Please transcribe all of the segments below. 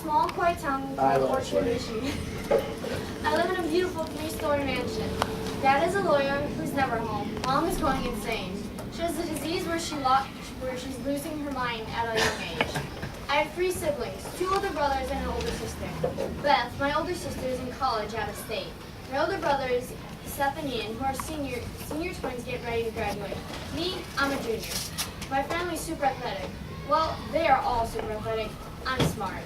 small, quiet town called Orchard, Michigan. I live in a beautiful 3-story mansion. Dad is a lawyer who's never home. Mom is going insane. She has a disease where she's losing her mind at a young age. I have 3 siblings, 2 older brothers and an older sister. Beth, my older sister, is in college out of state. My older brothers, Seth and Ian, who are senior twins, get ready to graduate. Me, I'm a junior. My family's super athletic. Well, they are all super athletic. I'm smart.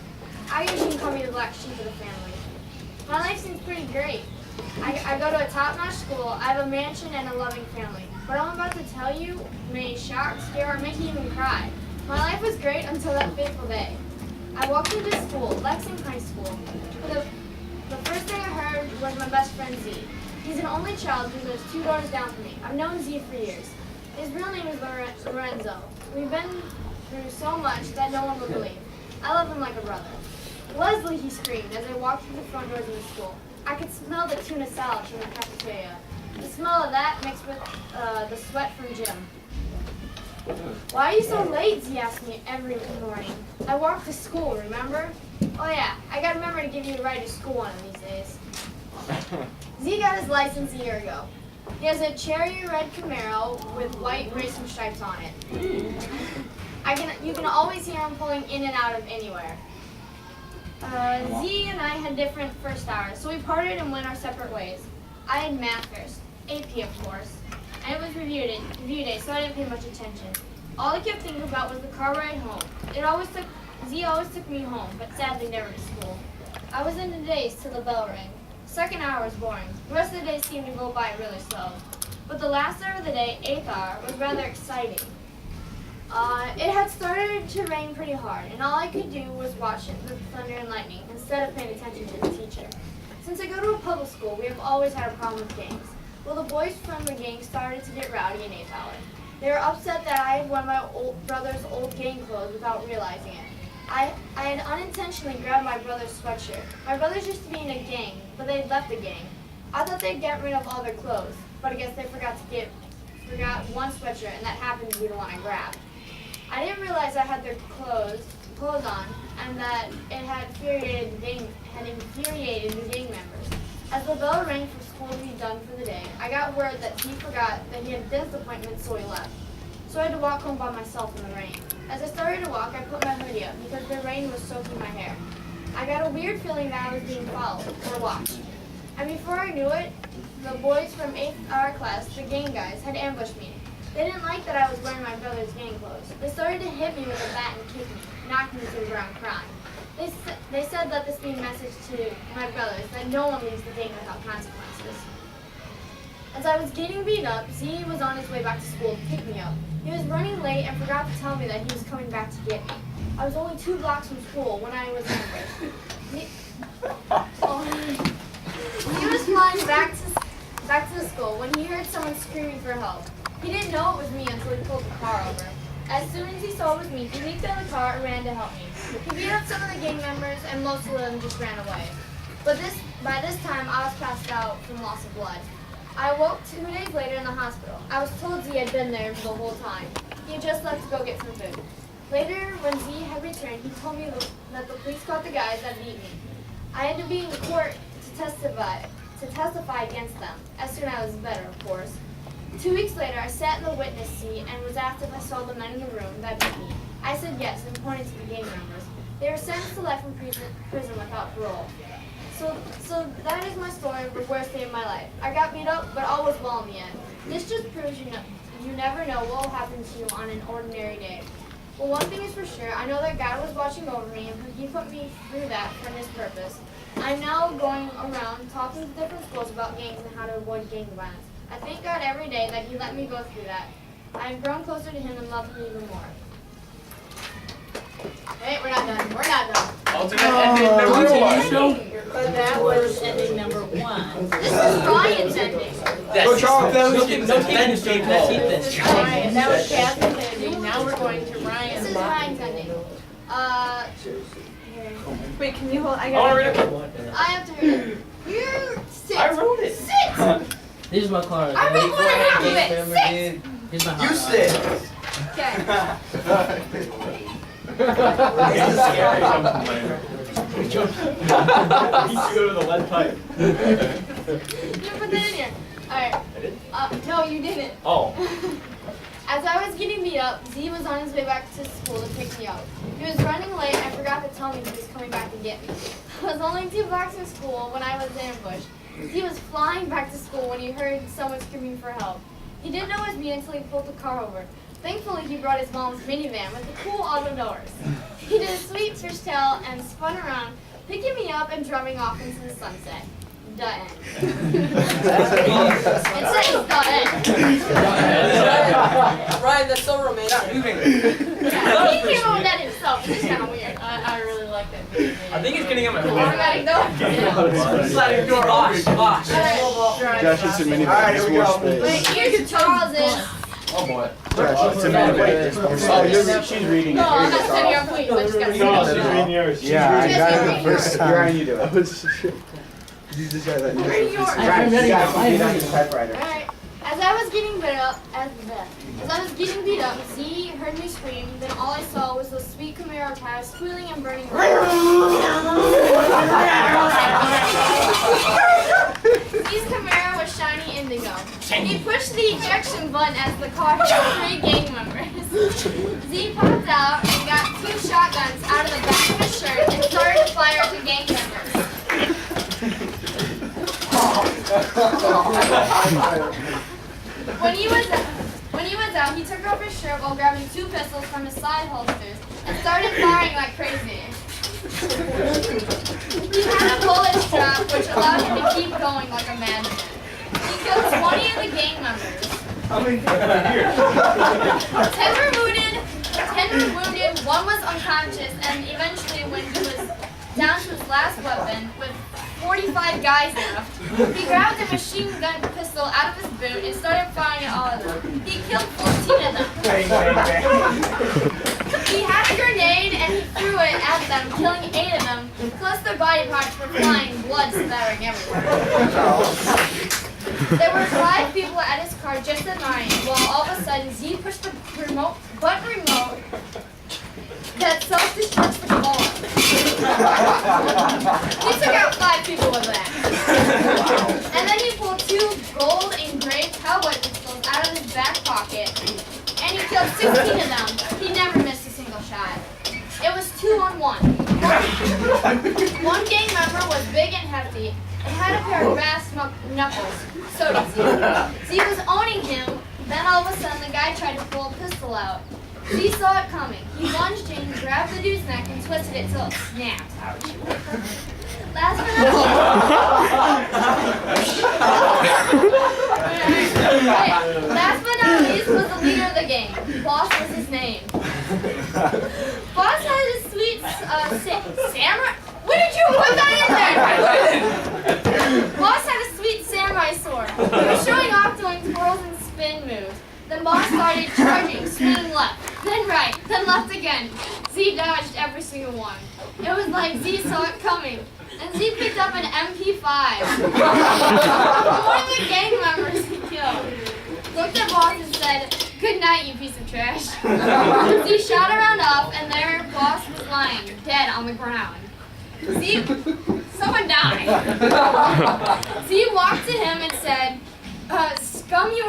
I usually call me the black sheep of the family. My life seems pretty great. I go to a top-notch school, I have a mansion and a loving family. What I'm about to tell you may shock, scare, or make you even cry. My life was great until that fateful day. I walked into school, Lexington High School. The first thing I heard was my best friend Z. He's an only child who lives 2 doors down from me. I've known Z for years. His real name is Lorenzo. We've been through so much that no one would believe. I love him like a brother. Leslie, he screamed as I walked through the front doors of the school. I could smell the tuna salad from the cafeteria. The smell of that mixed with the sweat from Jim. Why are you so late? Z asked me every morning. I walk to school, remember? Oh yeah, I gotta remember to give you a ride to school one of these days. Z got his license a year ago. He has a cherry red Camaro with white racing stripes on it. You can always hear him pulling in and out of anywhere. Z and I had different first hours, so we parted and went our separate ways. I had math first, AP of course, and it was review day, so I didn't pay much attention. All I kept thinking about was the car ride home. Z always took me home, but sadly never to school. I was in the daze till the bell rang. Second hour was boring. The rest of the day seemed to go by really slow. But the last hour of the day, 8th hour, was rather exciting. It had started to rain pretty hard, and all I could do was watch the thunder and lightning instead of paying attention to the teacher. Since I go to a public school, we have always had a problem with gangs. Well, the boys from the gang started to get rowdy in 8th hour. They were upset that I had worn my brother's old gang clothes without realizing it. I had unintentionally grabbed my brother's sweatshirt. My brothers used to be in a gang, but they'd left the gang. I thought they'd get rid of all their clothes, but I guess they forgot one sweatshirt, and that happened to be the one I grabbed. I didn't realize I had their clothes on, and that it had infuriated the gang members. As the bell rang for school to be done for the day, I got word that he forgot that he had dentist appointment, so he left. So I had to walk home by myself in the rain. As I started to walk, I put my hoodie up because the rain was soaking my hair. I got a weird feeling that I was being followed or watched. And before I knew it, the boys from 8th hour class, the gang guys, had ambushed me. They didn't like that I was wearing my brother's gang clothes. They started to hit me with a bat and kick me, knocking me to the ground crying. They said let this be a message to my brothers that no one leaves the gang without consequences. As I was getting beat up, Z was on his way back to school to pick me up. He was running late and forgot to tell me that he was coming back to get me. I was only 2 blocks from school when I was ambushed. He was flying back to the school when he heard someone screaming for help. He didn't know it was me until he pulled the car over. As soon as he saw it was me, he leaped out of the car and ran to help me. He beat up some of the gang members, and most of them just ran away. But by this time, I was passed out from loss of blood. I woke 2 days later in the hospital. I was told Z had been there the whole time. He had just left to go get some food. Later, when Z had returned, he told me that the police caught the guys that beat me. I had to be in court to testify against them, as soon as I was better, of course. 2 weeks later, I sat in the witness seat and was asked if I saw the men in the room that beat me. I said yes and pointed to the gang members. They were sentenced to life in prison without parole. So that is my story of the worst day of my life. I got beat up, but all was well in the end. This just proves you never know what will happen to you on an ordinary day. Well, one thing is for sure, I know that God was watching over me, and He put me through that for His purpose. I'm now going around talking to different schools about gangs and how to avoid gang violence. I thank God every day that He let me go through that. I have grown closer to Him and love Him even more. Hey, we're not done. We're not done. Alternate ending number 1. But that was ending number 1. This is Ryan's ending. Go Charles, let's keep this. Ryan, that was Catherine's ending. Now we're going to Ryan's. This is Ryan's ending. Wait, can you hold? I I'll got read it. it. I have to read it. You 6. I wrote it. 6. This is my card. I wrote 1.5 of it. 6. Here's my You said. Okay. It's scary. He's go to the lead pipe. You put that in here. Alright. I did? No, you didn't. Oh. As I was getting beat up, Z was on his way back to school to pick me up. He was running late and I forgot to tell me he was coming back to get me. I was only 2 blocks from school when I was ambushed. Z was flying back to school when he heard someone screaming for help. He didn't know it was me until he pulled the car over. Thankfully, he brought his mom's minivan with the cool auto doors. He did a sweet fishtail and spun around, picking me up and drumming off into the sunset. The end. It says the end. Ryan, that's so romantic. Yeah, he came up with that himself. It's kind of weird. I really like that video. I think it's getting on my Automatic door. Sliding door. Bosh. Josh, it's a minivan. Alright, here we go. Wait, here's Charles's. Oh boy. Josh, it's a minivan. Oh, she's reading. No, I'm not setting your please. I just gotta No, say she's reading yours. Yeah, I You got guys it the can first read time. You do it. I was you just got that. Read yours. Right, you got it on your typewriter. Alright. As I was getting beat up, Z heard me scream. Then all I saw was those sweet Camaro tires squealing and burning. Z's Camaro was shiny indigo. He pushed the ejection button as the car hit 3 gang members. Z popped out and got 2 shotguns out of the back of his shirt and started to fire at the gang members. When he was out, he took off his shirt while grabbing 2 pistols from his side holsters and started firing like crazy. He had a bullet strap which allowed him to keep going like a madman. He killed 20 of the gang members. How many here? 10 were wounded, 1 was unconscious, and eventually when he was down to his last weapon with 45 guys left, he grabbed a machine gun pistol out of his boot and started firing at all of them. He killed 14 of them. Bang, bang, bang. He had a grenade and he threw it at them, killing 8 of them, plus their body parts were flying, blood spattering everywhere. There were 5 people at his car just admiring, while all of a sudden Z pushed the button remote that self-destructs the car. He took out 5 people with that. And then he pulled 2 gold engraved cowboy pistols out of his back pocket, and he killed 16 of them. He never missed a single shot. It was 2-on-1. One gang member was big and hefty and had a pair of brass knuckles. So did Z. Z was owning him. Then all of a sudden, the guy tried to pull a pistol out. Z saw it coming. He lunged in, grabbed the dude's neck, and twisted it till it snapped. Ouch. Last but not least was the leader of the gang. Boss was his name. Boss had a sweet samurai. Where did you put that in there? Boss had a sweet samurai sword. He was showing off doing twirls and spin moves. Then Boss started charging, spinning left, then right, then left again. Z dodged every single one. It was like Z saw it coming. And Z picked up an MP5. One of the gang members he killed looked at Boss and said, "Good night, you piece of trash." Z shot a round off, and there Boss was lying, dead on the ground. Z, someone died. Z walked to him and said, "Scum, you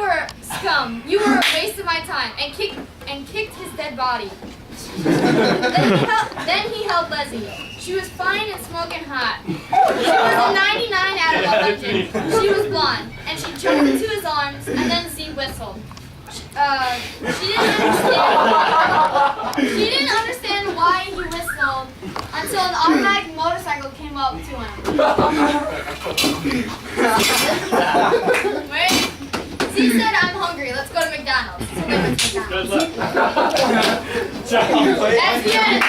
were a waste of my time," and kicked his dead body. Then he held Leslie. She was fine and smoking hot. She was a 99 out of 100. She was blonde, and she jumped into his arms, and then Z whistled. She didn't understand why he whistled until an automatic motorcycle came up to him. Wait. Z said, "I'm hungry. Let's go to McDonald's." So they went to McDonald's. That's the end.